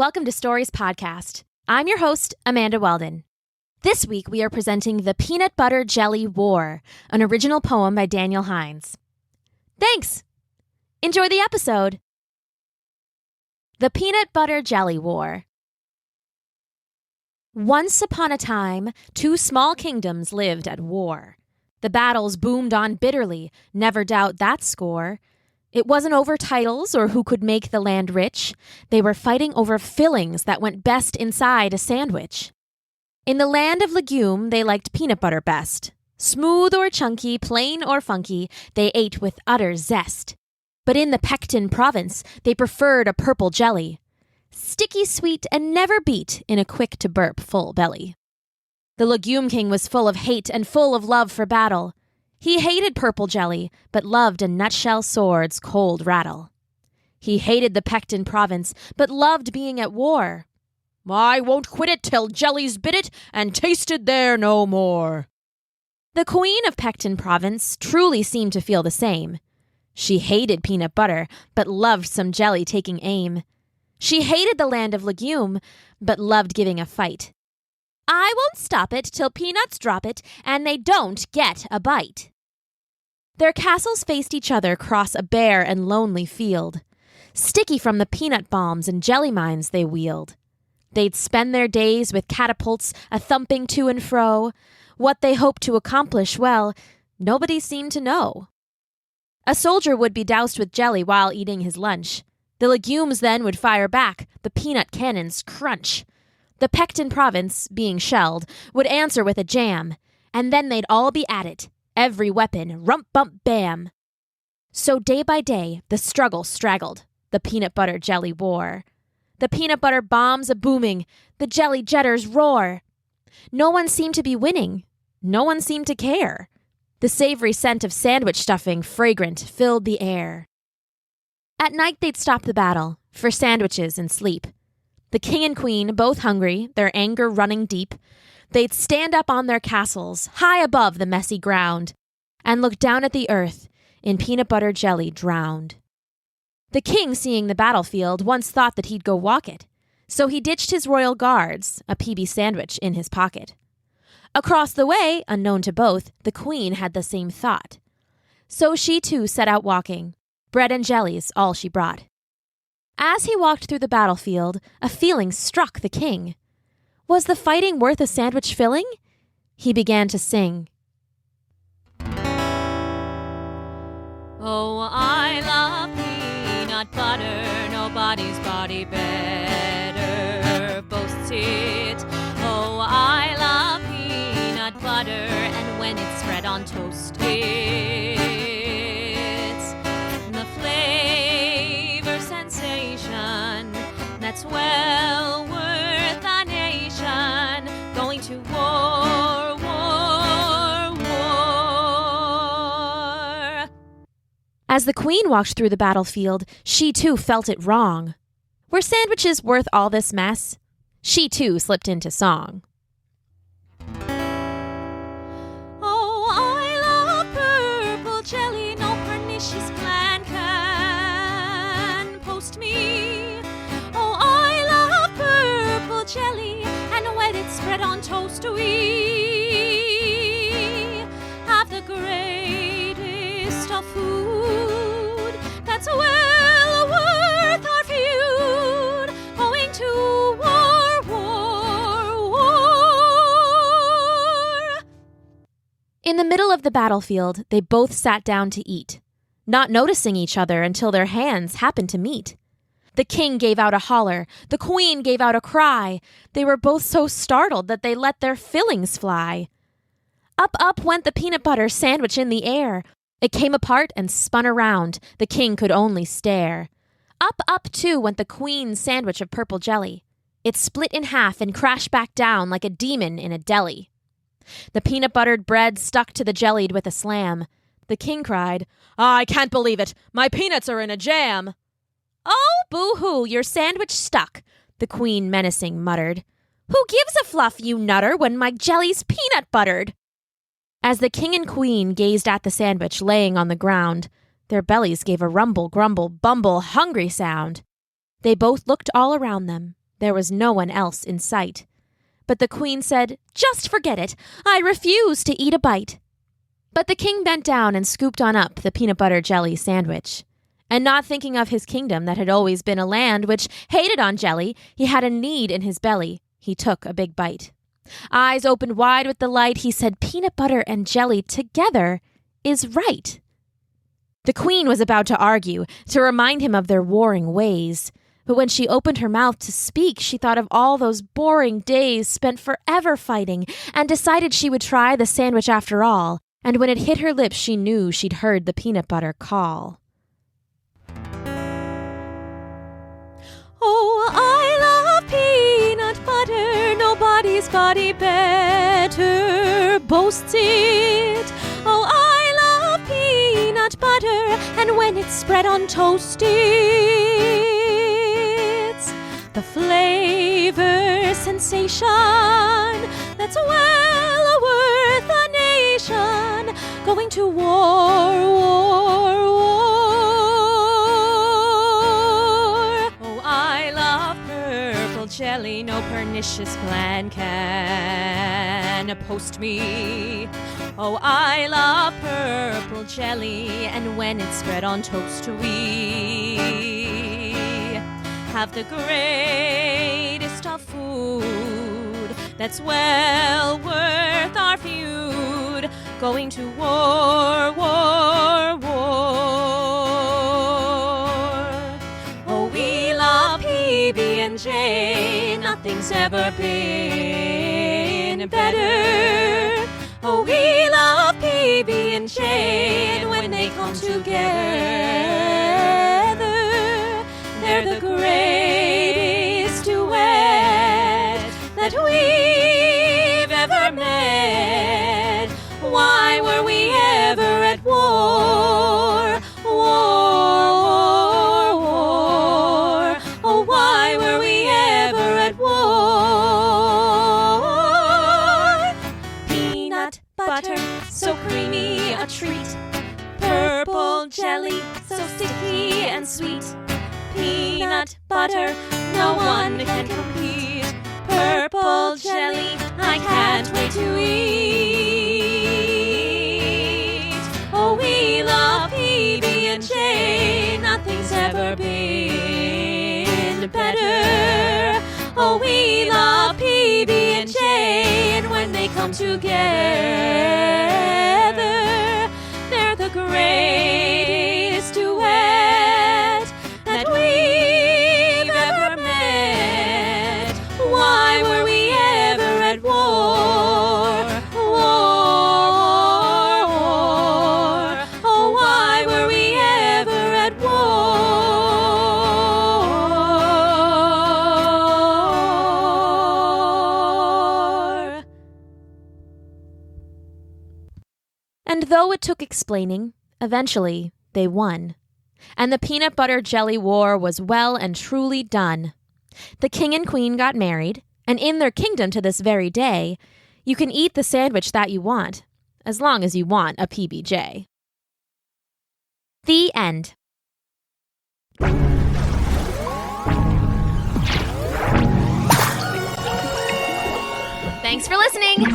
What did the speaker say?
welcome to Stories Podcast. I'm your host, Amanda Weldin. This week we are presenting The Peanut Butter Jelly War, an original poem by Daniel Hinds. Thanks! Enjoy the episode! The Peanut Butter Jelly War. Once upon a time, two small kingdoms lived at war. The battles boomed on bitterly, never doubt that score. It wasn't over titles or who could make the land rich. They were fighting over fillings that went best inside a sandwich. In the land of legume, they liked peanut butter best. Smooth or chunky, plain or funky, they ate with utter zest. But in the Pectin province, they preferred a purple jelly. Sticky sweet and never beat in a quick-to-burp full belly. The legume king was full of hate and full of love for battle. He hated purple jelly, but loved a nutshell sword's cold rattle. He hated the Pectin province, but loved being at war. I won't quit it till jelly's bit it and tasted there no more. The queen of Pectin province truly seemed to feel the same. She hated peanut butter, but loved some jelly taking aim. She hated the land of legume, but loved giving a fight. I won't stop it till peanuts drop it, and they don't get a bite. Their castles faced each other across a bare and lonely field. Sticky from the peanut bombs and jelly mines they wield. They'd spend their days with catapults a-thumping to and fro. What they hoped to accomplish, well, nobody seemed to know. A soldier would be doused with jelly while eating his lunch. The legumes then would fire back, the peanut cannons crunch. The Pectin province, being shelled, would answer with a jam, and then they'd all be at it, every weapon, rump-bump-bam. So day by day, the struggle straggled, the peanut butter jelly war. The peanut butter bombs a-booming, the jelly jetters roar. No one seemed to be winning, no one seemed to care. The savory scent of sandwich stuffing, fragrant, filled the air. At night they'd stop the battle, for sandwiches and sleep. The king and queen, both hungry, their anger running deep, they'd stand up on their castles, high above the messy ground, and look down at the earth, in peanut butter jelly drowned. The king, seeing the battlefield, once thought that he'd go walk it, so he ditched his royal guards, a PB sandwich in his pocket. Across the way, unknown to both, the queen had the same thought. So she too set out walking, bread and jellies all she brought. As he walked through the battlefield, a feeling struck the king. Was the fighting worth a sandwich filling? He began to sing. Oh, I love peanut butter, nobody's body better boasts it. Oh, I love peanut butter, and when it's spread on toast, it's the flavor sensation that's well worth a nation going to war, war, war. As the queen walked through the battlefield, she too felt it wrong. Were sandwiches worth all this mess? She too slipped into song. Oh, I love purple jelly, no pernicious plan can post me. Oh, I love purple jelly, and when it's spread on toast, we have the greatest of food that's well worth our feud, going to war, war, war. In the middle of the battlefield, they both sat down to eat, not noticing each other until their hands happened to meet. The king gave out a holler, the queen gave out a cry. They were both so startled that they let their fillings fly. Up went the peanut butter sandwich in the air. It came apart and spun around. The king could only stare. Up too went the queen's sandwich of purple jelly. It split in half and crashed back down like a demon in a deli. The peanut buttered bread stuck to the jellied with a slam. The king cried, I can't believe it. My peanuts are in a jam. Oh, boo-hoo, your sandwich stuck, the queen menacing muttered. Who gives a fluff, you nutter, when my jelly's peanut buttered? As the king and queen gazed at the sandwich laying on the ground, their bellies gave a rumble, grumble, bumble, hungry sound. They both looked all around them, There was no one else in sight. But the queen said, "Just forget it. I refuse to eat a bite." But the king bent down and scooped on up the peanut butter jelly sandwich. And not thinking of his kingdom that had always been a land which hated on jelly, he had a need in his belly. He took a big bite. Eyes opened wide with delight, he said, "Peanut butter and jelly together is right." The queen was about to argue, to remind him of their warring ways. But when she opened her mouth to speak, she thought of all those boring days spent forever fighting and decided she would try the sandwich after all. And when it hit her lips, she knew she'd heard the peanut butter call. Oh, I love peanut butter, nobody's body better boasts it. Oh, I love peanut butter, and when it's spread on toast, it's the flavor sensation that's well worth a nation going to war, war, war. Oh, I love purple jelly, no pernicious plan can oppose me. Oh, I love purple jelly, and when it's spread on toast, we have the greatest of food that's well worth our feud, going to war, war, war. Oh, we love PB&J, nothing's ever been better. Oh, we love PB&J, and when they come together, they're the greatest duet that we've ever met. Why were we ever at war? War, war. Oh, why were we ever at war? Peanut butter, so creamy a treat. Purple jelly, so sticky and sweet. Peanut butter, no one can compete. Purple jelly, I can't wait to eat. Oh, we love PB&J, nothing's ever been better. Oh, we love PB&J, and when they come together, they're the greatest duet that we've ever met. Why were we ever at war? War, war. Oh, why were we ever at war? And though it took explaining, eventually they won. And the peanut butter jelly war was well and truly done. The king and queen got married, and in their kingdom to this very day, you can eat the sandwich that you want, as long as you want a PBJ. The end. Thanks for listening.